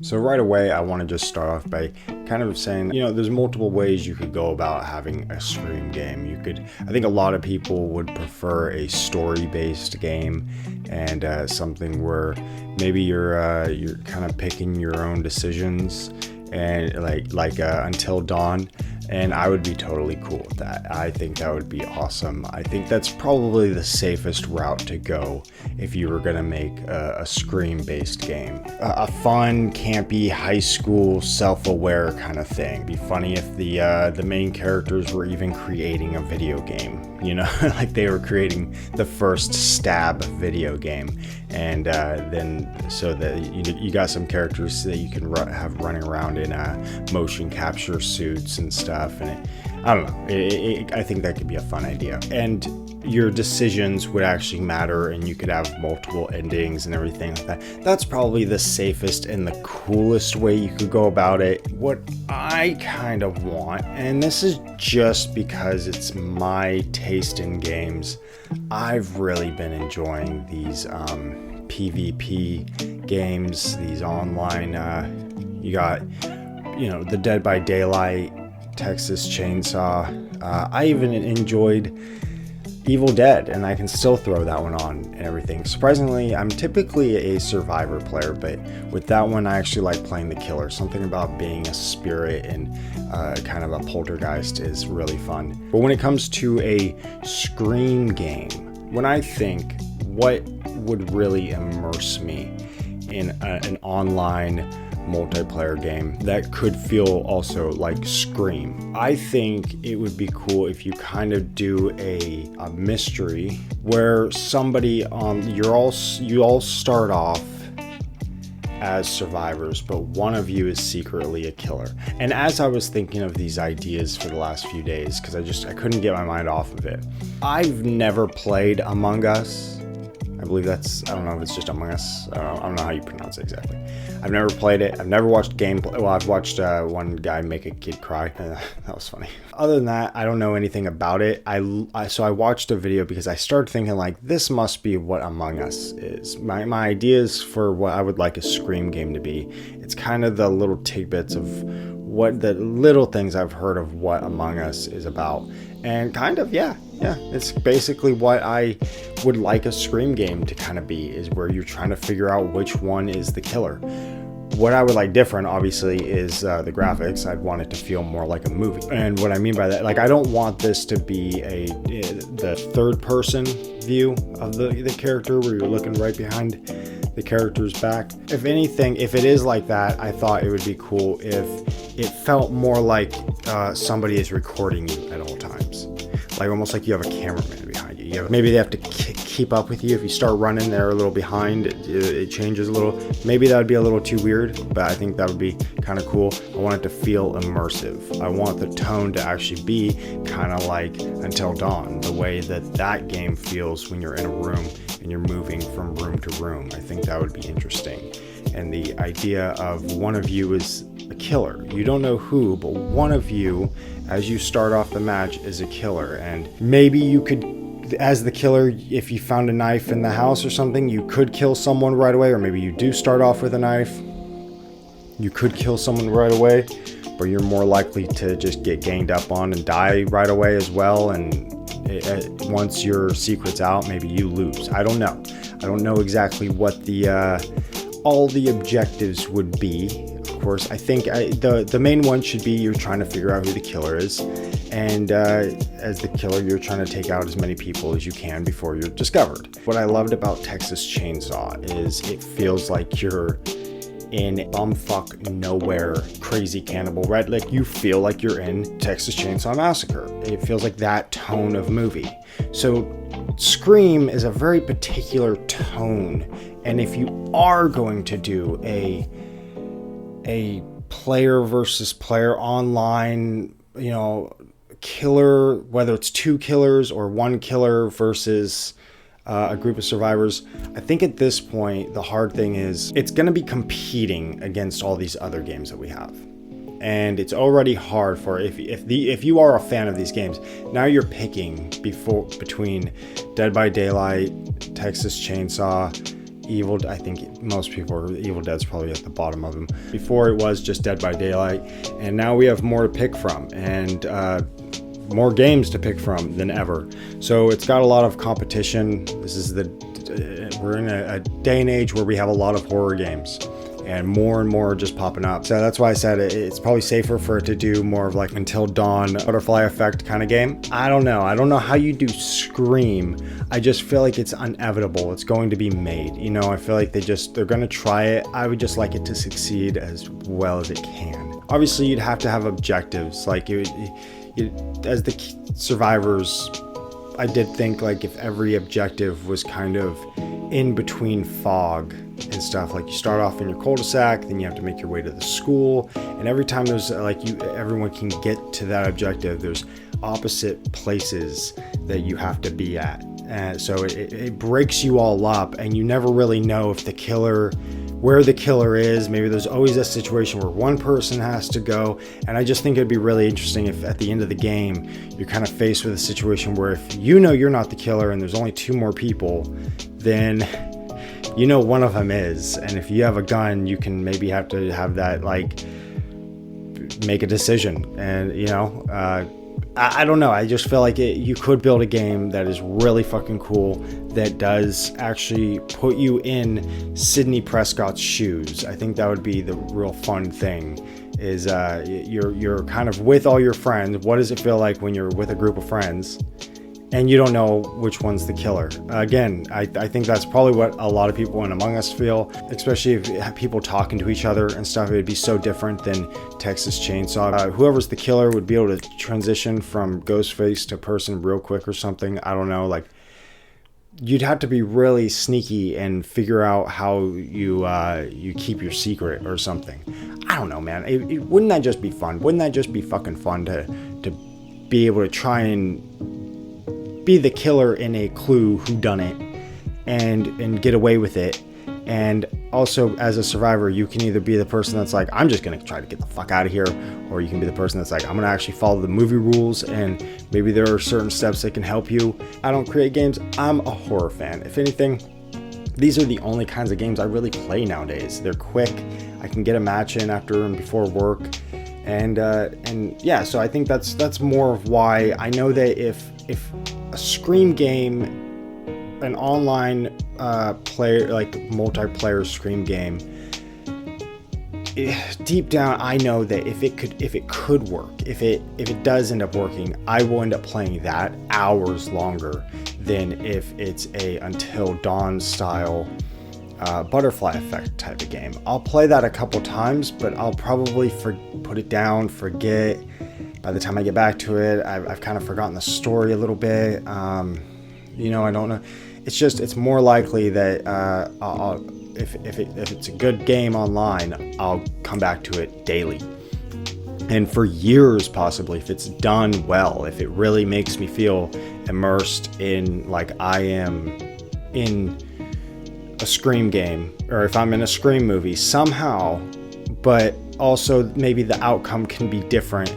So right away, I want to just start off by kind of saying, there's multiple ways you could go about having a Scream game. I think a lot of people would prefer a story-based game and something where maybe you're kind of picking your own decisions and like Until Dawn. And I would be totally cool with that. I think that would be awesome. I think that's probably the safest route to go if you were gonna make a Scream-based game. A fun, campy, high school, self-aware kind of thing. It'd be funny if the main characters were even creating a video game. Like they were creating the first stab video game, and then so that you got some characters that you can have running around in motion capture suits and stuff. And I don't know. I think that could be a fun idea. And your decisions would actually matter, and you could have multiple endings and everything like that. That's probably the safest and the coolest way you could go about it. What I kind of want, and this is just because it's my taste in games, I've really been enjoying these PvP games, these online, you got, the Dead by Daylight, Texas Chainsaw. I even enjoyed Evil Dead, and I can still throw that one on and everything. Surprisingly, I'm typically a survivor player, but with that one, I actually like playing the killer. Something about being a spirit and kind of a poltergeist is really fun. But when it comes to a Scream game, when I think what would really immerse me in an online multiplayer game that could feel also like Scream, I think it would be cool if you kind of do a mystery where somebody you all start off as survivors, but one of you is secretly a killer. And as I was thinking of these ideas for the last few days, because I couldn't get my mind off of it, I've never played Among Us. I believe I don't know if it's just Among Us. I don't know how you pronounce it exactly. I've never played it. I've never watched gameplay. Well, I've watched one guy make a kid cry. That was funny. Other than that, I don't know anything about it. So I watched a video because I started thinking like, this must be what Among Us is. My ideas for what I would like a Scream game to be. It's kind of the little tidbits of what the little things I've heard of what Among Us is about. And kind of, yeah, it's basically what I would like a Scream game to kind of be, is where you're trying to figure out which one is the killer. What I would like different, obviously, is the graphics. I'd want it to feel more like a movie. And what I mean by that, like, I don't want this to be the third person view of the character where you're looking right behind the character's back. If anything, if it is like that, I thought it would be cool if it felt more like somebody is recording you at all times. Like almost like you have a cameraman behind you. Maybe they have to keep up with you. If you start running, they're a little behind. It changes a little. Maybe that would be a little too weird, but I think that would be kind of cool. I want it to feel immersive. I want the tone to actually be kind of like Until Dawn, the way that game feels when you're in a room and you're moving from room to room. I think that would be interesting. And the idea of one of you is a killer. You don't know who, but one of you, as you start off the match, is a killer. And maybe you could, as the killer, if you found a knife in the house or something, you could kill someone right away. Or maybe you do start off with a knife. You could kill someone right away, but you're more likely to just get ganged up on and die right away as well. And once your secret's out, maybe you lose. I don't know. I don't know exactly what all the objectives would be. Of course, I think the main one should be you're trying to figure out who the killer is, and as the killer, you're trying to take out as many people as you can before you're discovered. What I loved about Texas Chainsaw is it feels like you're in bumfuck nowhere crazy cannibal, right? Like you feel like you're in Texas Chainsaw Massacre. It feels like that tone of movie. So Scream is a very particular tone, and if you are going to do a player versus player online, killer, whether it's two killers or one killer versus a group of survivors, I think at this point the hard thing is it's going to be competing against all these other games that we have. And it's already hard for if you are a fan of these games, now you're picking between Dead by Daylight, Texas Chainsaw, I think most people are Evil Dead's probably at the bottom of them. Before it was just Dead by Daylight, and now we have more to pick from, and more games to pick from than ever. So it's got a lot of competition. We're in a day and age where we have a lot of horror games, and more are just popping up. So that's why I said it's probably safer for it to do more of like Until Dawn, Butterfly Effect kind of game. I don't know how you do Scream. I just feel like it's inevitable. It's going to be made. You know, I feel like they're going to try it. I would just like it to succeed as well as it can. Obviously, you'd have to have objectives. Like as the survivors, I did think like if every objective was kind of in between fog and stuff, like you start off in your cul-de-sac, then you have to make your way to the school, and every time there's everyone can get to that objective, there's opposite places that you have to be at, and so it breaks you all up, and you never really know where the killer is. Maybe there's always a situation where one person has to go, and I just think it'd be really interesting if at the end of the game you're kind of faced with a situation where if you know you're not the killer and there's only 2 more people, then you know one of them is, and if you have a gun, you can maybe have to have that like make a decision, and I don't know. I just feel like you could build a game that is really fucking cool, that does actually put you in Sidney Prescott's shoes. I think that would be the real fun thing, is you're kind of with all your friends. What does it feel like when you're with a group of friends and you don't know which one's the killer? Again, I think that's probably what a lot of people in Among Us feel, especially if you have people talking to each other and stuff. It would be so different than Texas Chainsaw. Whoever's the killer would be able to transition from Ghostface to person real quick or something. I don't know. Like, you'd have to be really sneaky and figure out how you keep your secret or something. I don't know, man. Wouldn't that just be fun? Wouldn't that just be fucking fun to be able to try and be the killer in a Clue whodunit and get away with it? And also, as a survivor, you can either be the person that's like, I'm just gonna try to get the fuck out of here, or you can be the person that's like, I'm gonna actually follow the movie rules, and maybe there are certain steps that can help you. I don't create games. I'm a horror fan. If anything, these are the only kinds of games I really play nowadays. They're quick. I can get a match in after and before work, and yeah. So I think that's more of why I know that if a Scream game, an online multiplayer Scream game, deep down I know that if it could work, if it does end up working, I will end up playing that hours longer than if it's a Until Dawn style Butterfly Effect type of game. I'll play that a couple times, but I'll probably put it down, forget. By the time I get back to it, I've kind of forgotten the story a little bit. I don't know. It's more likely that if it's a good game online, I'll come back to it daily, and for years possibly, if it's done well, if it really makes me feel immersed in like I am in a Scream game, or if I'm in a Scream movie somehow, but also maybe the outcome can be different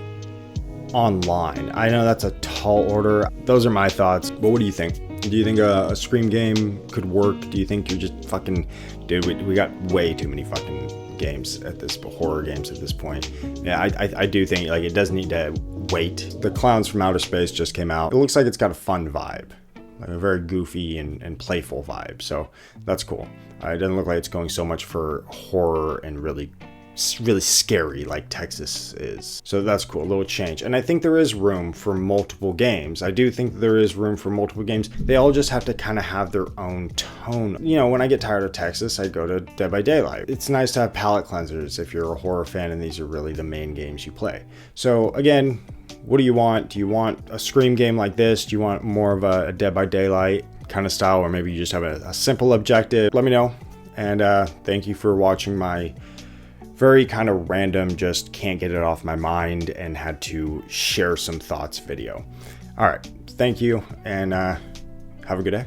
online. I know that's a tall order. Those are my thoughts, but what do you think? Do you think a Scream game could work? Do you think you're just fucking... Dude, we got way too many fucking games at this... horror games at this point. Yeah, I do think like it does need to wait. The Clowns from Outer Space just came out. It looks like it's got a fun vibe. Like a very goofy and playful vibe. So that's cool. It doesn't look like it's going so much for horror and really scary like Texas is. So that's cool, a little change. And I think there is room for multiple games. I do think there is room for multiple games. They all just have to kind of have their own tone. When I get tired of Texas, I go to Dead by Daylight. It's nice to have palate cleansers if you're a horror fan and these are really the main games you play. So again, what do you want? Do you want a Scream game like this? Do you want more of a Dead by Daylight kind of style, or maybe you just have a simple objective? Let me know. And thank you for watching my very kind of random, just can't get it off my mind and had to share some thoughts video. All right, thank you, and have a good day.